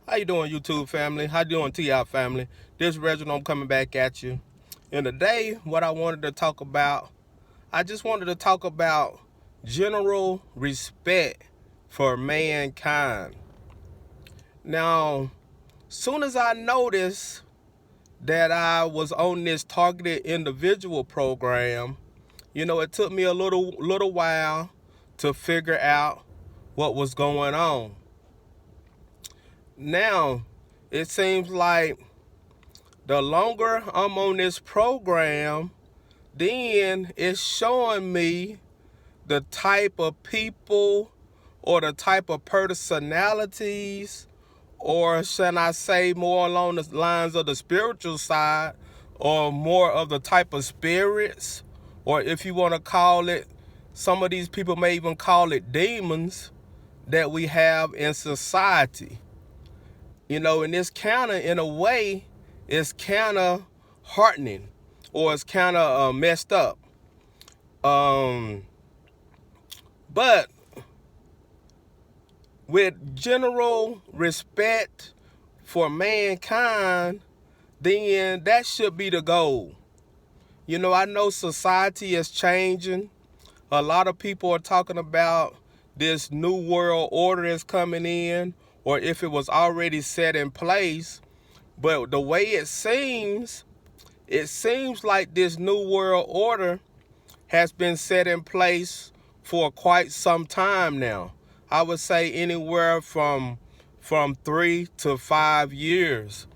How you doing, YouTube family? How you doing, TI family? This is Reginald. I'm coming back at you. And today, what I wanted to talk about, I just wanted to talk about general respect for mankind. Now, soon as I noticed that I was on this targeted individual program, it took me a little while to figure out what was going on. Now, it seems like the longer I'm on this program, then it's showing me the type of people or the type of personalities, or should I say more along the lines of the spiritual side, or more of the type of spirits, or if you want to call it, some of these people may even call it demons that we have in society. And it's kind of, in a way, it's kind of heartening, or it's kind of messed up. But with general respect for mankind, then that should be the goal. I know society is changing. A lot of people are talking about this new world order that's coming in, or if it was already set in place. But the way it seems like this new world order has been set in place for quite some time now. I would say anywhere from 3 to 5 years.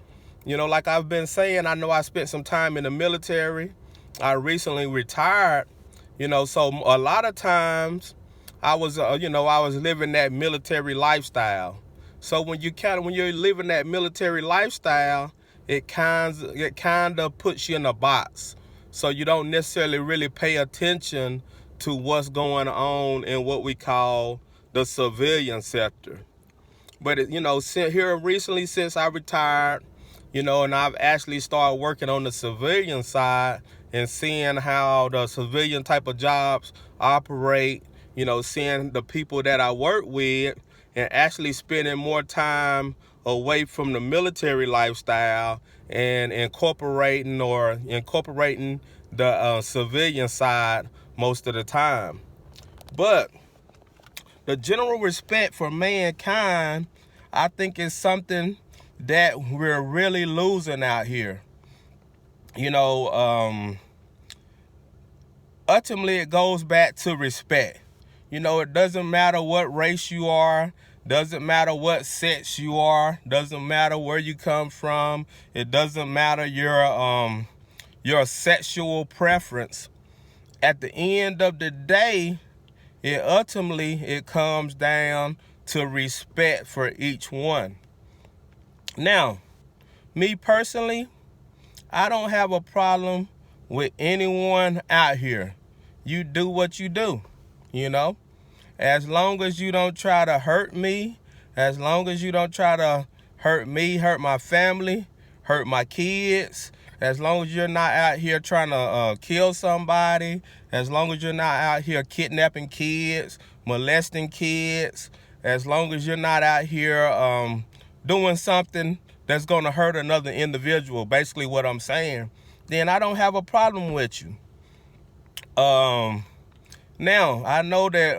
Like I've been saying, I know I spent some time in the military. I recently retired, so a lot of times I was living that military lifestyle. So when you're living that military lifestyle, it kind of puts you in a box. So you don't necessarily really pay attention to what's going on in what we call the civilian sector. But since I retired, and I've actually started working on the civilian side and seeing how the civilian type of jobs operate, seeing the people that I work with, and actually spending more time away from the military lifestyle and incorporating the civilian side most of the time. But the general respect for mankind, I think, is something that we're really losing out here. Ultimately, it goes back to respect. It doesn't matter what race you are, doesn't matter what sex you are, doesn't matter where you come from, it doesn't matter your sexual preference. At the end of the day, it comes down to respect for each one. Now, me personally, I don't have a problem with anyone out here. You do what you do, As long as you don't try to hurt me, as long as you don't try to hurt me, hurt my family, hurt my kids, as long as you're not out here trying to kill somebody, as long as you're not out here kidnapping kids, molesting kids, as long as you're not out here doing something that's going to hurt another individual, basically what I'm saying, then I don't have a problem with you. Now, I know that,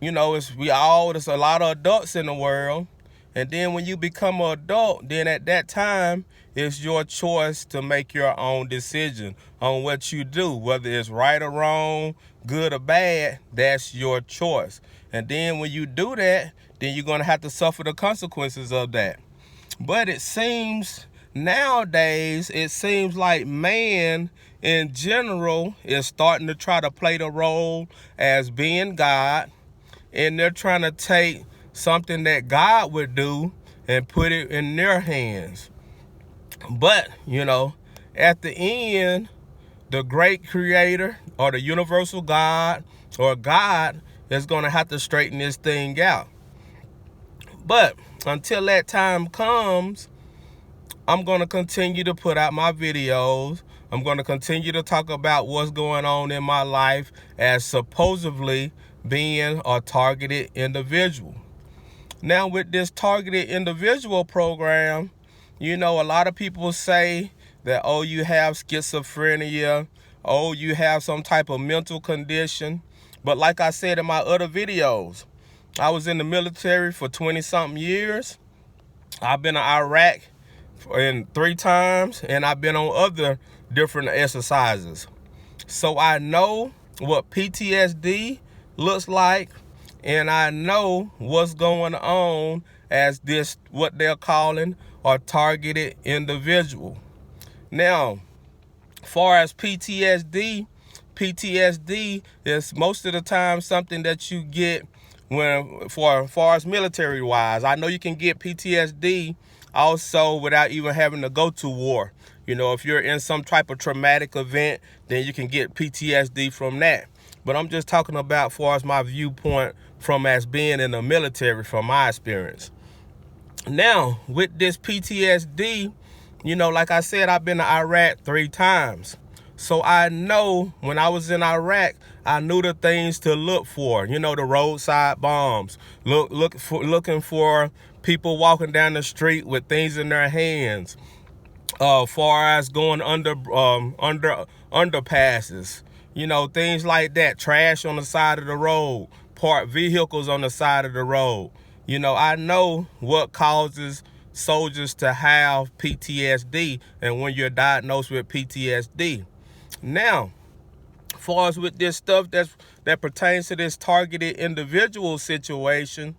there's a lot of adults in the world. And then when you become an adult, then at that time, it's your choice to make your own decision on what you do, whether it's right or wrong, good or bad, that's your choice. And then when you do that, then you're going to have to suffer the consequences of that. But it seems nowadays, like man in general is starting to try to play the role as being God, and they're trying to take something that God would do and put it in their hands. But, at the end, the great creator or the universal God or God is going to have to straighten this thing out. But until that time comes, I'm going to continue to put out my videos. I'm going to continue to talk about what's going on in my life as supposedly being a targeted individual. Now with this targeted individual program, a lot of people say that, oh, you have schizophrenia, oh, you have some type of mental condition. But like I said in my other videos, I was in the military for 20-something years. I've been in Iraq in 3 times, and I've been on other different exercises. So I know what PTSD looks like, and I know what's going on as this, what they're calling a targeted individual. Now, far as PTSD is most of the time something that you get when, for far as military wise. I know you can get PTSD also without even having to go to war. If you're in some type of traumatic event, then you can get PTSD from that. But I'm just talking about far as my viewpoint from as being in the military, from my experience. Now, with this PTSD, like I said, I've been to Iraq 3 times. So I know when I was in Iraq, I knew the things to look for. The roadside bombs. Looking for people walking down the street with things in their hands. Far as going under underpasses. Things like that. Trash on the side of the road. Parked vehicles on the side of the road. I know what causes soldiers to have PTSD and when you're diagnosed with PTSD. Now, as far as with this stuff that pertains to this targeted individual situation,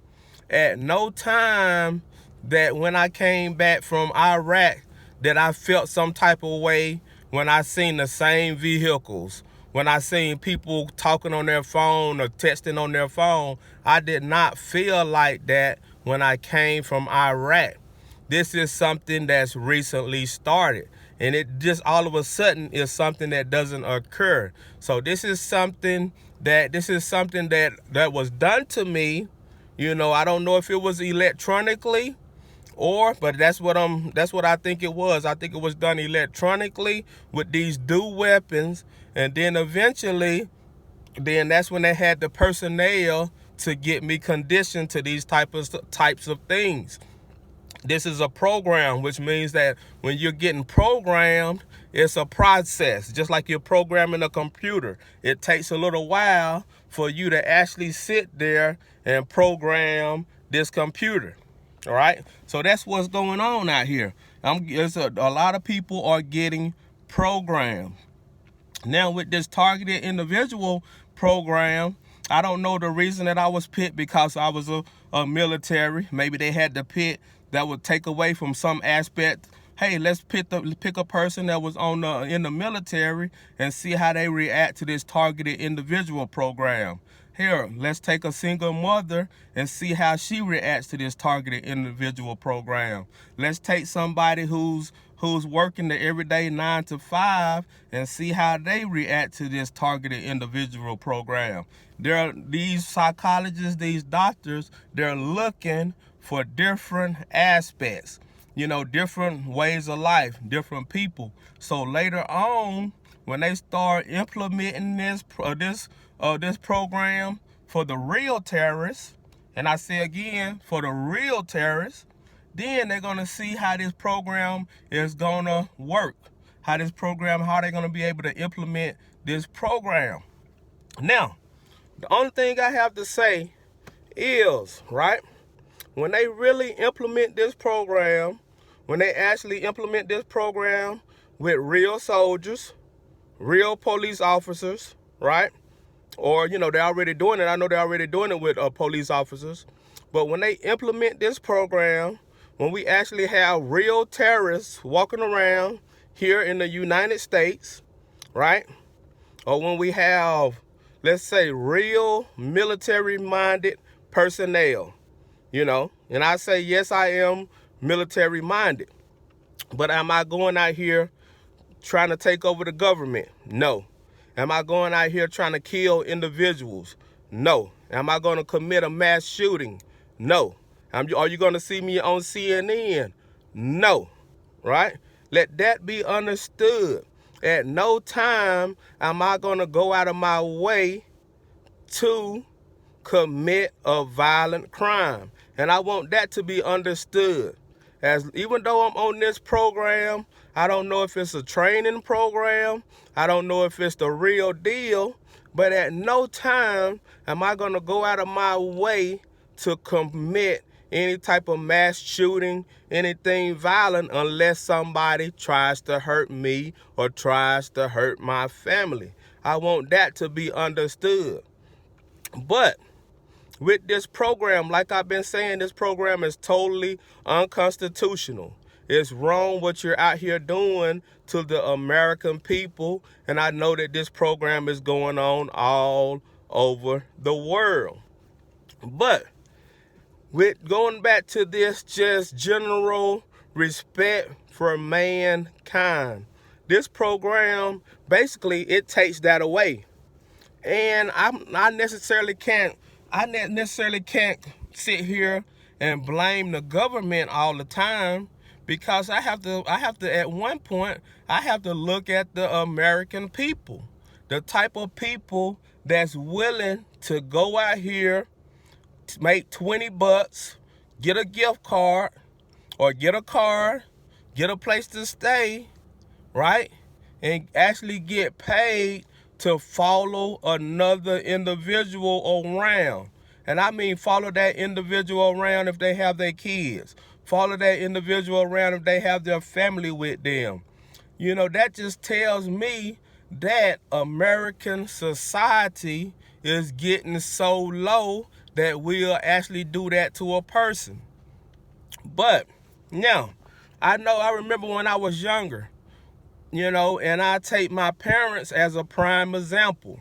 at no time that when I came back from Iraq that I felt some type of way when I seen the same vehicles, when I seen people talking on their phone or texting on their phone. I did not feel like that when I came from Iraq. This is something that's recently started. And it just all of a sudden is something that doesn't occur. So this is something that was done to me. I don't know if it was electronically but that's what I think it was. I think it was done electronically with these dual weapons. And then eventually, that's when they had the personnel to get me conditioned to these types of things. This is a program, which means that when you're getting programmed, it's a process. Just like you're programming a computer. It takes a little while for you to actually sit there and program this computer. All right? So that's what's going on out here. A lot of people are getting programmed. Now, with this targeted individual program, I don't know the reason that I was picked because I was a military. Maybe they had to pick that would take away from some aspect. Hey, let's pick a person that was in the military and see how they react to this targeted individual program. Here, let's take a single mother and see how she reacts to this targeted individual program. Let's take somebody who's working the everyday 9 to 5 and see how they react to this targeted individual program. These psychologists, these doctors, they're looking for different aspects, different ways of life, different people. So later on, when they start implementing this program for the real terrorists, and I say again, for the real terrorists, then they're going to see how this program is going to work. How they're going to be able to implement this program. Now, the only thing I have to say is, right, when they really implement this program, when they actually implement this program with real soldiers, real police officers, right? Or, they're already doing it. I know they're already doing it with police officers. But when they implement this program, when we actually have real terrorists walking around here in the United States, right? Or when we have, let's say, real military-minded personnel, and I say, yes, I am military-minded. But am I going out here trying to take over the government? No. Am I going out here trying to kill individuals? No. Am I going to commit a mass shooting? No. Are you going to see me on CNN? No. Right? Let that be understood. At no time am I going to go out of my way to commit a violent crime. And I want that to be understood. As even though I'm on this program, I don't know if it's a training program. I don't know if it's the real deal. But at no time am I going to go out of my way to commit any type of mass shooting, anything violent, unless somebody tries to hurt me or tries to hurt my family. I want that to be understood. But with this program, like I've been saying, this program is totally unconstitutional. It's wrong what you're out here doing to the American people. And I know that this program is going on all over the world. But with going back to this just general respect for mankind, this program, basically, it takes that away. And I necessarily can't sit here and blame the government all the time, because I have to at one point I have to look at the American people, the type of people that's willing to go out here, make $20, get a gift card, or get a car, get a place to stay, right? And actually get paid to follow another individual around. And I mean follow that individual around if they have their kids. Follow that individual around if they have their family with them. You know, that just tells me that American society is getting so low that we'll actually do that to a person. But now, I remember when I was younger, and I take my parents as a prime example.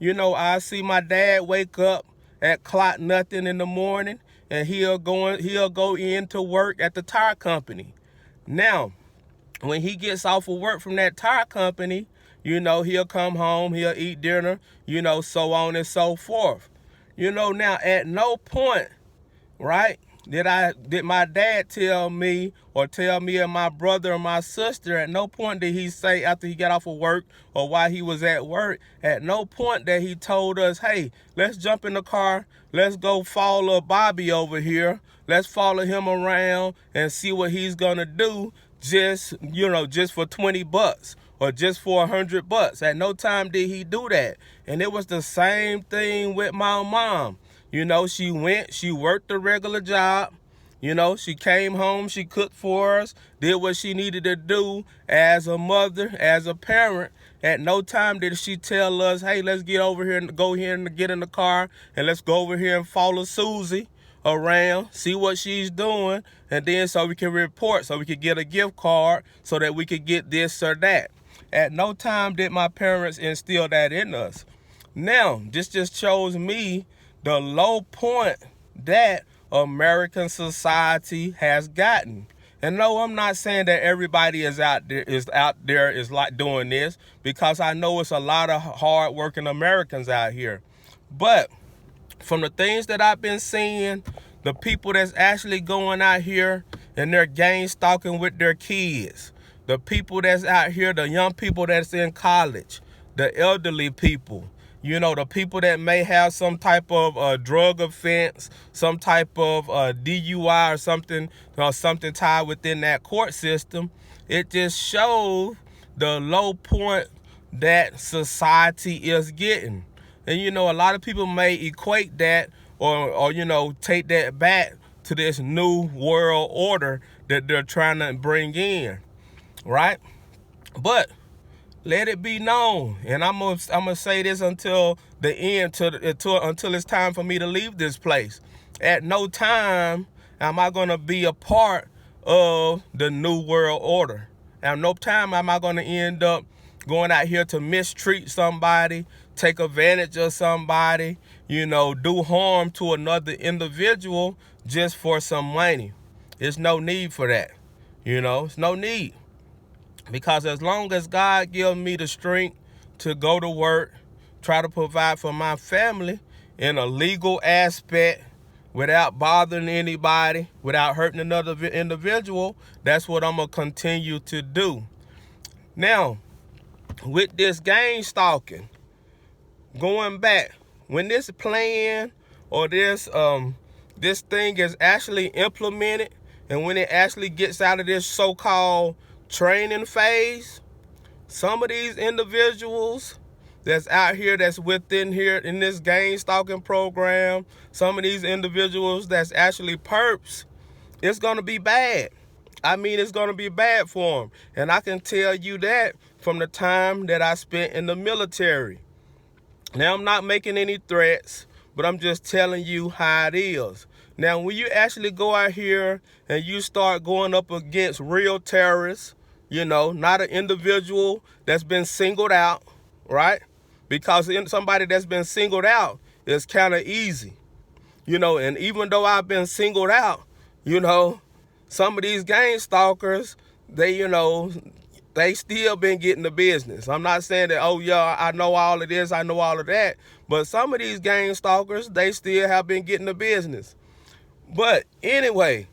I see my dad wake up at clock nothing in the morning, and he'll go into work at the tire company. Now, when he gets off of work from that tire company, he'll come home, he'll eat dinner, so on and so forth. Now at no point, right, did my dad tell me and my brother and my sister, at no point did he say after he got off of work or while he was at work, at no point that he told us, hey, let's jump in the car, let's go follow Bobby over here, let's follow him around and see what he's gonna do just for $20 or just for $100. At no time did he do that. And it was the same thing with my mom. She worked a regular job. She came home, she cooked for us, did what she needed to do as a mother, as a parent. At no time did she tell us, hey, let's get over here and go here and get in the car and let's go over here and follow Susie around, see what she's doing, and then so we can report, so we could get a gift card, so that we could get this or that. At no time did my parents instill that in us. Now, this just shows me the low point that American society has gotten. And no, I'm not saying that everybody is out there is like doing this, because I know it's a lot of hard-working Americans out here. But from the things that I've been seeing, the people that's actually going out here and they're gang stalking with their kids, the people that's out here, the young people that's in college, the elderly people, the people that may have some type of drug offense, some type of DUI or something tied within that court system, it just shows the low point that society is getting. And, a lot of people may equate that or take that back to this new world order that they're trying to bring in, right? But let it be known, and I'm gonna say this until the end, until it's time for me to leave this place. At no time am I gonna be a part of the new world order. At no time am I gonna end up going out here to mistreat somebody, take advantage of somebody, do harm to another individual just for some money. There's no need for that. It's no need. Because as long as God gives me the strength to go to work, try to provide for my family in a legal aspect, without bothering anybody, without hurting another individual, that's what I'm going to continue to do. Now, with this gang stalking, going back, when this plan or this this thing is actually implemented, and when it actually gets out of this so-called training phase, some of these individuals that's out here, that's within here in this gang stalking program, some of these individuals that's actually perps, it's going to be bad. I mean, it's going to be bad for them. And I can tell you that from the time that I spent in the military. Now, I'm not making any threats, but I'm just telling you how it is. Now, when you actually go out here and you start going up against real terrorists, not an individual that's been singled out, right? Because somebody that's been singled out is kind of easy, and even though I've been singled out, some of these gang stalkers, they still been getting the business. I'm not saying that, oh yeah, I know all of this, I know all of that, but some of these gang stalkers, they still have been getting the business. But anyway,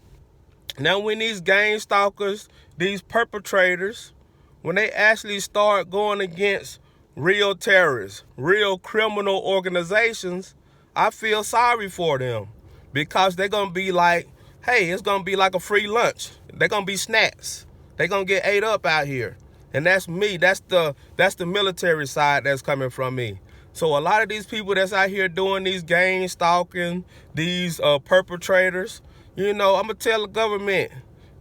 now when these gang stalkers, these perpetrators, when they actually start going against real terrorists, real criminal organizations, I feel sorry for them, because they're going to be like, hey, it's going to be like a free lunch. They're going to be snacks. They're going to get ate up out here. And that's me. That's the military side that's coming from me. So a lot of these people that's out here doing these gang stalking, these perpetrators, I'm going to tell the government,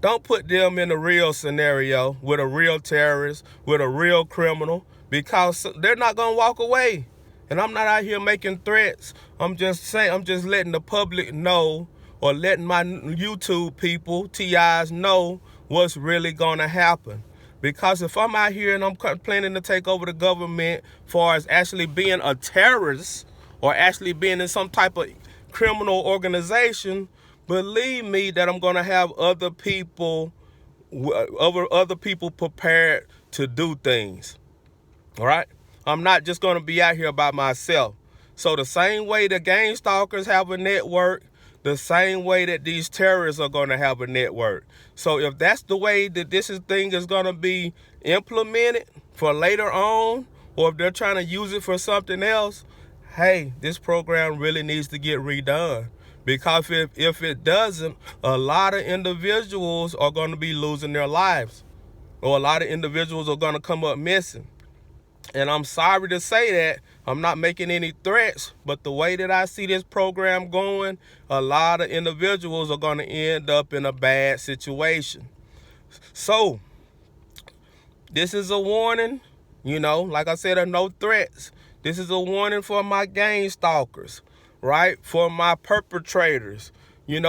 don't put them in a real scenario with a real terrorist, with a real criminal, because they're not going to walk away. And I'm not out here making threats. I'm just letting the public know, or letting my YouTube people, TIs, know what's really going to happen. Because if I'm out here and I'm planning to take over the government far as actually being a terrorist or actually being in some type of criminal organization, believe me that I'm going to have other people prepared to do things. All right? I'm not just going to be out here by myself. So the same way the gang stalkers have a network, the same way that these terrorists are going to have a network. So if that's the way that this thing is going to be implemented for later on, or if they're trying to use it for something else, hey, this program really needs to get redone. Because if it doesn't, a lot of individuals are going to be losing their lives, or a lot of individuals are going to come up missing. And I'm sorry to say that. I'm not making any threats, but the way that I see this program going, a lot of individuals are going to end up in a bad situation. So, this is a warning, like I said, no threats. This is a warning for my gang stalkers, right? For my perpetrators,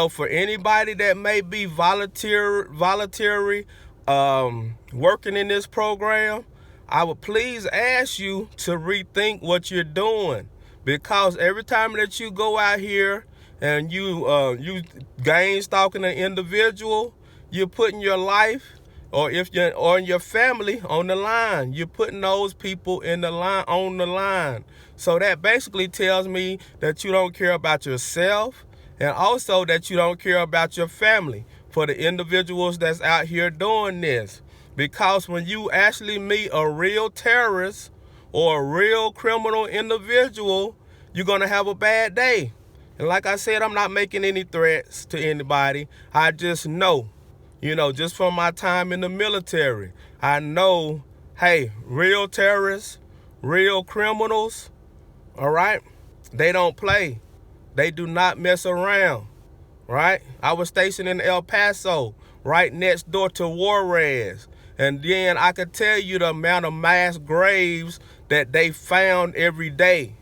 for anybody that may be voluntary working in this program. I would please ask you to rethink what you're doing, because every time that you go out here and you gang stalking an individual, you're putting your life or your family on the line. You're putting those people on the line. So that basically tells me that you don't care about yourself, and also that you don't care about your family, for the individuals that's out here doing this. Because when you actually meet a real terrorist or a real criminal individual, you're going to have a bad day. And like I said, I'm not making any threats to anybody. I just know, just from my time in the military, I know, hey, real terrorists, real criminals, all right, they don't play. They do not mess around, right? I was stationed in El Paso, right next door to Juarez. And then I could tell you the amount of mass graves that they found every day.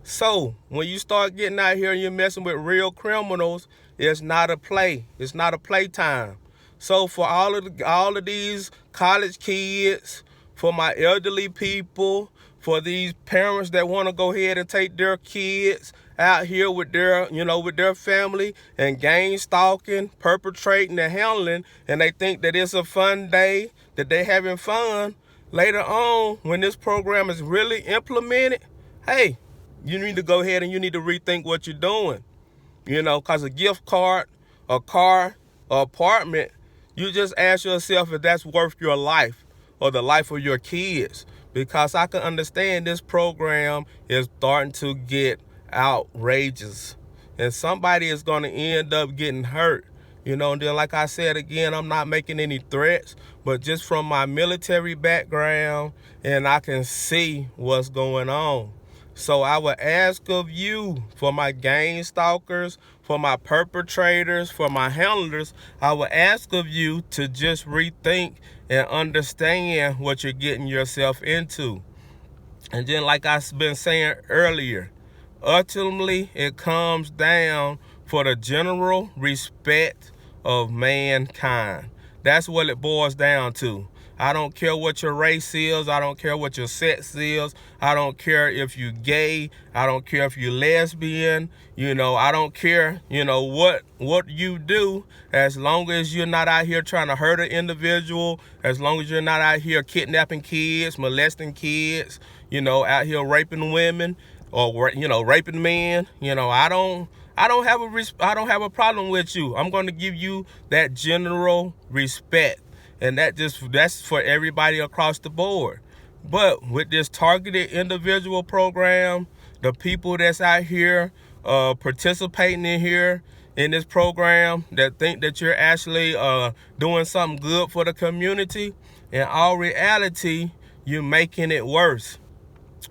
So when you start getting out here and you're messing with real criminals, it's not a play. It's not a playtime. So for all of these college kids, for my elderly people, for these parents that want to go ahead and take their kids out here with their family and gang stalking, perpetrating and handling, and they think that it's a fun day, that they having fun. Later on, when this program is really implemented, hey, you need to go ahead and you need to rethink what you're doing. Because a gift card, a car, an apartment, you just ask yourself if that's worth your life or the life of your kids. Because I can understand this program is starting to get outrageous. and somebody is going to end up getting hurt. And then like I said again, I'm not making any threats, but just from my military background, and I can see what's going on. So I would ask of you, for my gang stalkers, for my perpetrators, for my handlers, I would ask of you to just rethink and understand what you're getting yourself into. And then, like I've been saying earlier, ultimately it comes down for the general respect of mankind. That's what it boils down to. I don't care what your race is. I don't care what your sex is. I don't care if you're gay. I don't care if you're lesbian. I don't care, what you do, as long as you're not out here trying to hurt an individual, as long as you're not out here kidnapping kids, molesting kids, out here raping women or, raping men. I don't have a problem with you. I'm going to give you that general respect. And that's for everybody across the board. But with this targeted individual program, the people that's out here participating in this program that think that you're actually doing something good for the community, in all reality, you're making it worse.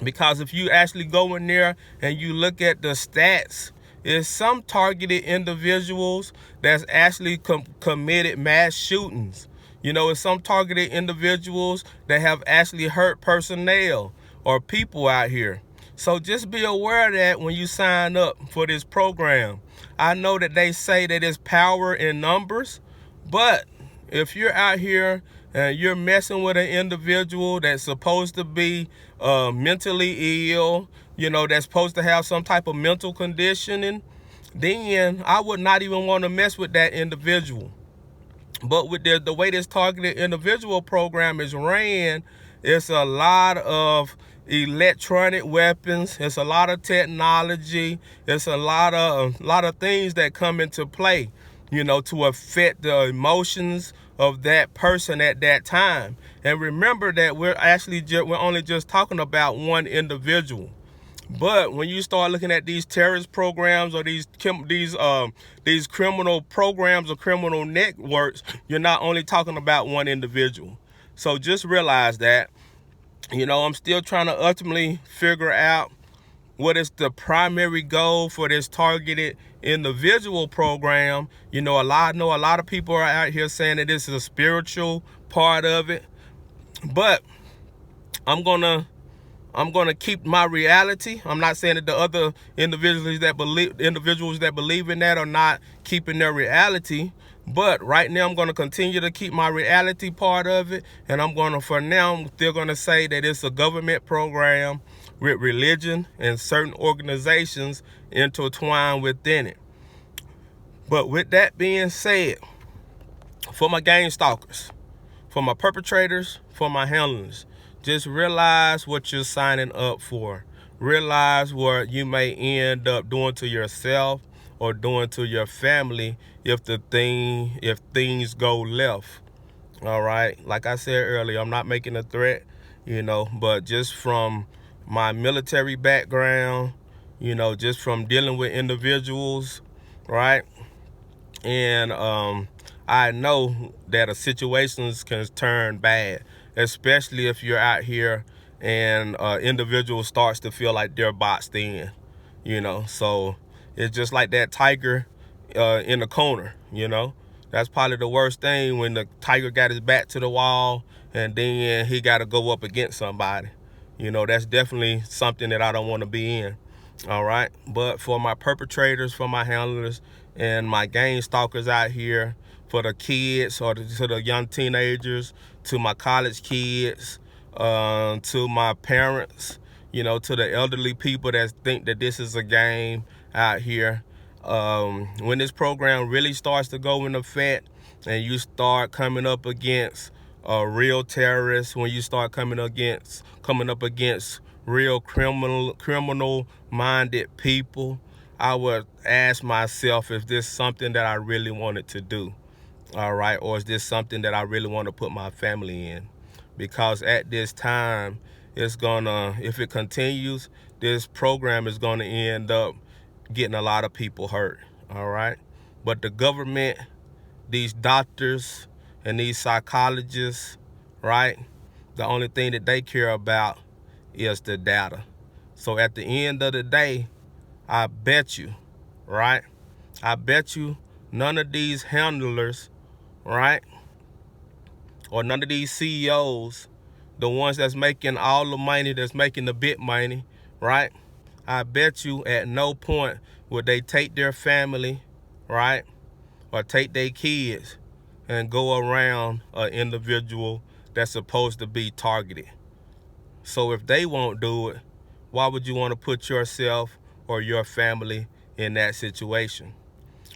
Because if you actually go in there and you look at the stats, it's some targeted individuals that's actually committed mass shootings. It's some targeted individuals that have actually hurt personnel or people out here. So just be aware of that when you sign up for this program. I know that they say that it's power in numbers, but if you're out here and you're messing with an individual that's supposed to be mentally ill, that's supposed to have some type of mental conditioning, then I would not even want to mess with that individual. But with the way this targeted individual program is ran, it's a lot of electronic weapons. It's a lot of technology. It's a lot of things that come into play, to affect the emotions of that person at that time. And remember that we're only just talking about one individual. But when you start looking at these terrorist programs or these criminal programs or criminal networks, you're not only talking about one individual. So just realize that, I'm still trying to ultimately figure out what is the primary goal for this targeted individual program. I know a lot of people are out here saying that this is a spiritual part of it, but I'm gonna keep my reality. I'm not saying that the other individuals that believe in that are not keeping their reality. But right now I'm going to continue to keep my reality part of it. And I'm still going to say that it's a government program with religion and certain organizations intertwined within it. But with that being said, for my gang stalkers, for my perpetrators, for my handlers, just realize what you're signing up for. Realize what you may end up doing to yourself or doing to your family if things go left. All right. Like I said earlier, I'm not making a threat, but just from my military background, just from dealing with individuals, right? And I know that situations can turn bad, especially if you're out here and individual starts to feel like they're boxed in, So it's just like that tiger in the corner, That's probably the worst thing, when the tiger got his back to the wall and then he got to go up against somebody. That's definitely something that I don't want to be in. All right. But for my perpetrators, for my handlers, and my gang stalkers out here, for the kids or to the young teenagers, to my college kids, to my parents, to the elderly people that think that this is a game out here. When this program really starts to go into effect and you start coming up against real terrorists, when you start coming up against real criminal-minded people, I would ask myself if this is something that I really wanted to do, all right? Or is this something that I really want to put my family in? Because at this time, if it continues, this program is gonna end up getting a lot of people hurt, all right? But the government, these doctors and these psychologists, right, the only thing that they care about is the data. So at the end of the day, I bet you, right, I bet you none of these handlers, right, or none of these CEOs, the ones that's making all the money, that's making the big money, right, I bet you at no point would they take their family, right, or take their kids and go around an individual that's supposed to be targeted. So if they won't do it, why would you want to put yourself or your family in that situation?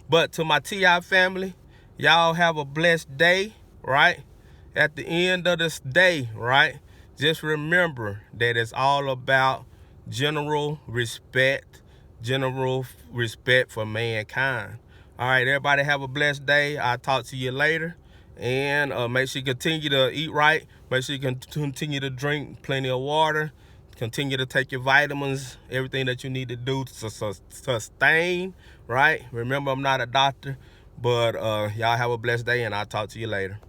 But to my TI family, y'all have a blessed day, right? At the end of this day, right, just remember that it's all about general respect for mankind. All right, everybody have a blessed day. I'll talk to you later. And make sure you continue to eat right. Make sure you can continue to drink plenty of water. Continue to take your vitamins, everything that you need to do to sustain, right? Remember, I'm not a doctor, but y'all have a blessed day, and I'll talk to you later.